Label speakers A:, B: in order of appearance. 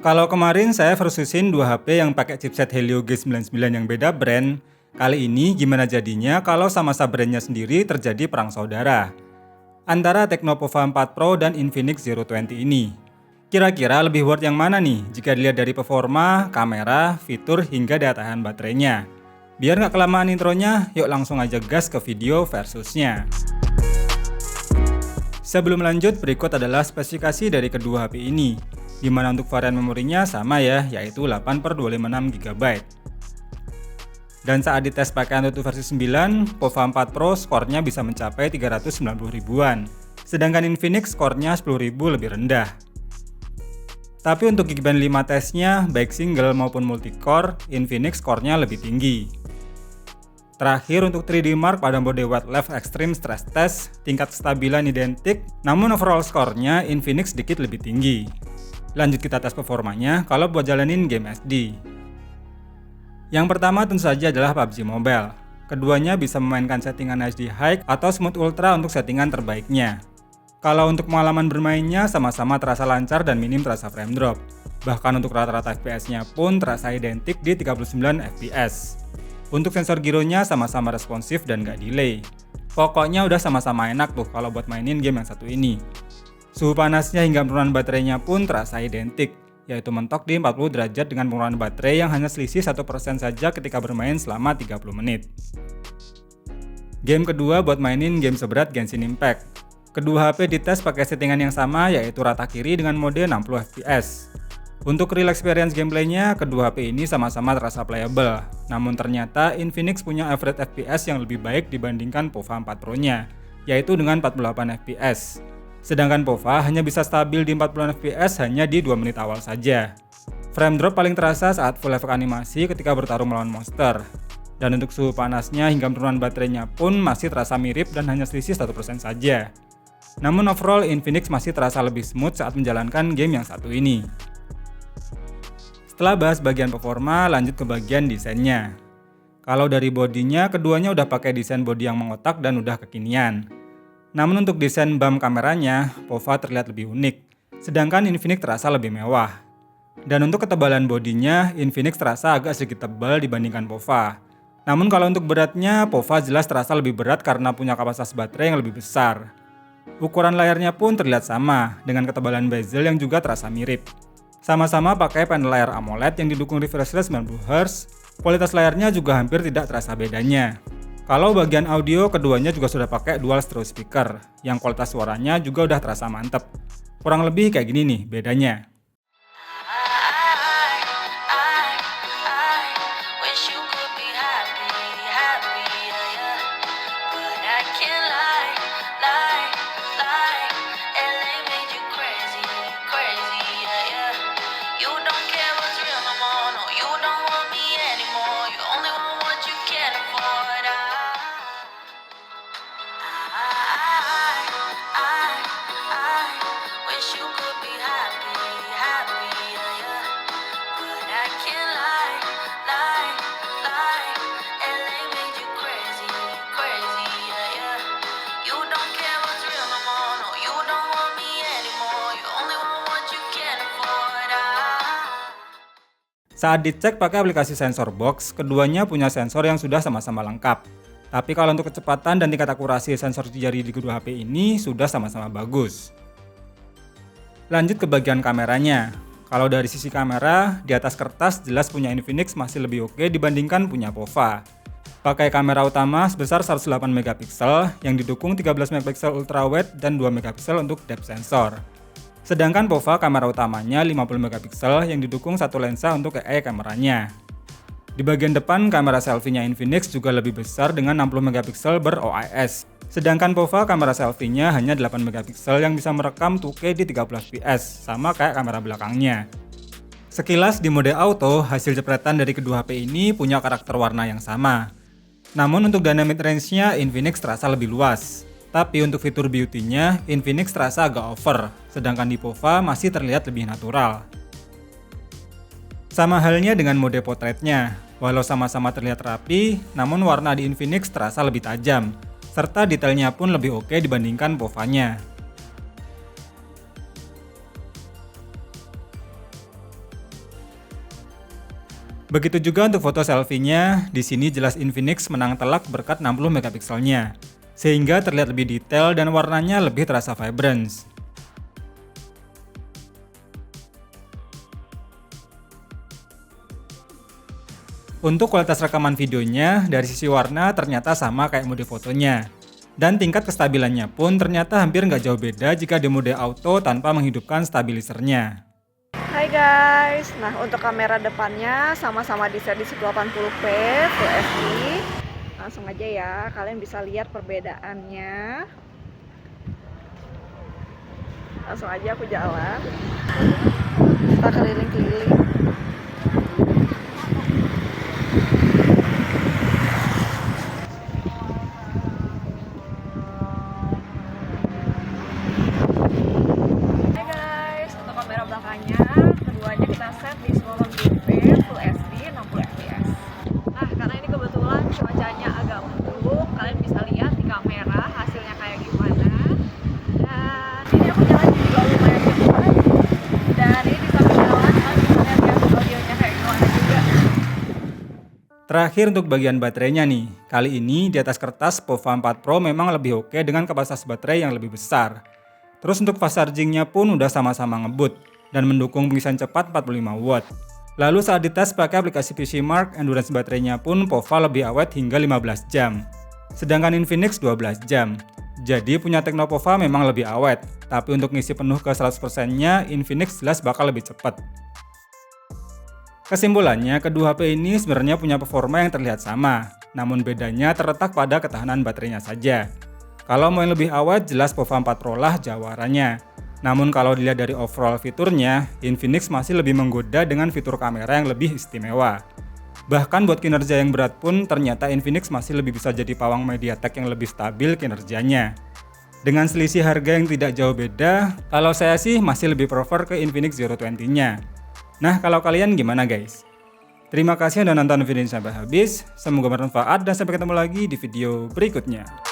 A: Kalau kemarin saya versusin dua HP yang pakai chipset Helio G99 yang beda brand, kali ini gimana jadinya kalau sama-sama brandnya sendiri terjadi perang saudara antara Tecno Pova 4 Pro dan Infinix Zero 20 ini. Kira-kira lebih worth yang mana nih jika dilihat dari performa, kamera, fitur, hingga daya tahan baterainya? Biar nggak kelamaan intronya, yuk langsung aja gas ke video versusnya. Sebelum lanjut, berikut adalah spesifikasi dari kedua HP ini, di mana untuk varian memorinya sama ya, yaitu 8/256 GB. Dan saat dites pakai Antutu versi 9, Pova 4 Pro skornya bisa mencapai 390 ribuan, sedangkan Infinix skornya 10.000 lebih rendah. Tapi untuk Geekbench 5 tesnya, baik single maupun multicore, Infinix skornya lebih tinggi. Terakhir untuk 3D Mark pada mode Wildlife Extreme Stress Test, tingkat kestabilan identik, namun overall skornya Infinix sedikit lebih tinggi. Lanjut kita tes performanya kalau buat jalanin game SD. Yang pertama tentu saja adalah PUBG Mobile. Keduanya bisa memainkan settingan HD High atau Smooth Ultra untuk settingan terbaiknya. Kalau untuk pengalaman bermainnya sama-sama terasa lancar dan minim terasa frame drop. Bahkan untuk rata-rata FPS-nya pun terasa identik di 39 FPS. Untuk sensor gironya sama-sama responsif dan gak delay. Pokoknya udah sama-sama enak tuh kalau buat mainin game yang satu ini. Suhu panasnya hingga penurunan baterainya pun terasa identik, yaitu mentok di 40 derajat dengan penurunan baterai yang hanya selisih 1% saja ketika bermain selama 30 menit. Game kedua buat mainin game seberat Genshin Impact. Kedua HP dites pakai settingan yang sama, yaitu rata kiri dengan mode 60 fps. Untuk real experience gameplaynya, kedua HP ini sama-sama terasa playable. Namun ternyata Infinix punya average FPS yang lebih baik dibandingkan Pova 4 Pro-nya, yaitu dengan 48 fps. Sedangkan Pova hanya bisa stabil di 40 fps hanya di 2 menit awal saja. Frame drop paling terasa saat full efek animasi ketika bertarung melawan monster. Dan untuk suhu panasnya hingga penurunan baterainya pun masih terasa mirip dan hanya selisih 1% saja. Namun overall Infinix masih terasa lebih smooth saat menjalankan game yang satu ini. Setelah bahas bagian performa, lanjut ke bagian desainnya. Kalau dari bodinya, keduanya udah pakai desain bodi yang mengotak dan udah kekinian. Namun untuk desain BAM kameranya, Pova terlihat lebih unik, sedangkan Infinix terasa lebih mewah. Dan untuk ketebalan bodinya, Infinix terasa agak sedikit tebal dibandingkan Pova. Namun kalau untuk beratnya, Pova jelas terasa lebih berat karena punya kapasitas baterai yang lebih besar. Ukuran layarnya pun terlihat sama, dengan ketebalan bezel yang juga terasa mirip. Sama-sama pakai panel layar AMOLED yang didukung refresh rate 90Hz, kualitas layarnya juga hampir tidak terasa bedanya. Kalau bagian audio, keduanya juga sudah pakai dual stereo speaker, yang kualitas suaranya juga udah terasa mantep. Kurang lebih kayak gini nih bedanya. Saat dicek pakai aplikasi Sensor Box, keduanya punya sensor yang sudah sama-sama lengkap. Tapi kalau untuk kecepatan dan tingkat akurasi sensor jari di kedua HP ini sudah sama-sama bagus. Lanjut ke bagian kameranya. Kalau dari sisi kamera, di atas kertas jelas punya Infinix masih lebih oke dibandingkan punya Pova. Pakai kamera utama sebesar 108 MP yang didukung 13 MP ultra wide dan 2 MP untuk depth sensor. Sedangkan Pova kamera utamanya 50 MP yang didukung satu lensa untuk AI kameranya. Di bagian depan kamera selfie-nya Infinix juga lebih besar dengan 60 MP ber-OIS. Sedangkan Pova kamera selfie-nya hanya 8 MP yang bisa merekam 2K di 30 fps, sama kayak kamera belakangnya. Sekilas di mode auto, hasil jepretan dari kedua HP ini punya karakter warna yang sama. Namun untuk dynamic range-nya Infinix terasa lebih luas. Tapi untuk fitur beauty-nya, Infinix terasa agak over, sedangkan di Pova masih terlihat lebih natural. Sama halnya dengan mode potretnya, walau sama-sama terlihat rapi, namun warna di Infinix terasa lebih tajam, serta detailnya pun lebih oke dibandingkan Povanya. Begitu juga untuk foto selfie-nya, di sini jelas Infinix menang telak berkat 60 megapikselnya, sehingga terlihat lebih detail dan warnanya lebih terasa vibrance. Untuk kualitas rekaman videonya, dari sisi warna ternyata sama kayak mode fotonya. Dan tingkat kestabilannya pun ternyata hampir nggak jauh beda jika di mode auto tanpa menghidupkan stabilisernya.
B: Hai guys, nah untuk kamera depannya sama-sama di set di 1080p Full HD. Langsung aja ya, kalian bisa lihat perbedaannya. Langsung aja aku jalan. Kita keliling-keliling. Hai guys, untuk kamera belakangnya keduanya kita set di 1080p Full HD 60 fps. Nah, karena ini kebetulan cuacanya agak mendung, kalian bisa lihat di kamera hasilnya kayak gimana. Dan ini aku jalan juga lumayan cepat. Dan ini di sambil jalan kalian bisa lihat ya audionya kayak gimana juga.
A: Terakhir untuk bagian baterainya nih, kali ini di atas kertas POVA 4 Pro memang lebih oke dengan kapasitas baterai yang lebih besar. Terus untuk fast chargingnya pun udah sama-sama ngebut dan mendukung pengisian cepat 45 watt. Lalu saat dites pakai aplikasi PCMark, endurance baterainya pun POVA lebih awet hingga 15 jam. Sedangkan Infinix 12 jam. Jadi punya Teknopova memang lebih awet, tapi untuk ngisi penuh ke 100%-nya Infinix jelas bakal lebih cepat. Kesimpulannya, kedua HP ini sebenarnya punya performa yang terlihat sama, namun bedanya terletak pada ketahanan baterainya saja. Kalau mau yang lebih awet, jelas POVA 4 Pro lah jawarannya. Namun kalau dilihat dari overall fiturnya, Infinix masih lebih menggoda dengan fitur kamera yang lebih istimewa. Bahkan buat kinerja yang berat pun, ternyata Infinix masih lebih bisa jadi pawang MediaTek yang lebih stabil kinerjanya. Dengan selisih harga yang tidak jauh beda, kalau saya sih masih lebih prefer ke Infinix Zero 20-nya. Nah, kalau kalian gimana guys? Terima kasih sudah nonton video ini sampai habis, semoga bermanfaat dan sampai ketemu lagi di video berikutnya.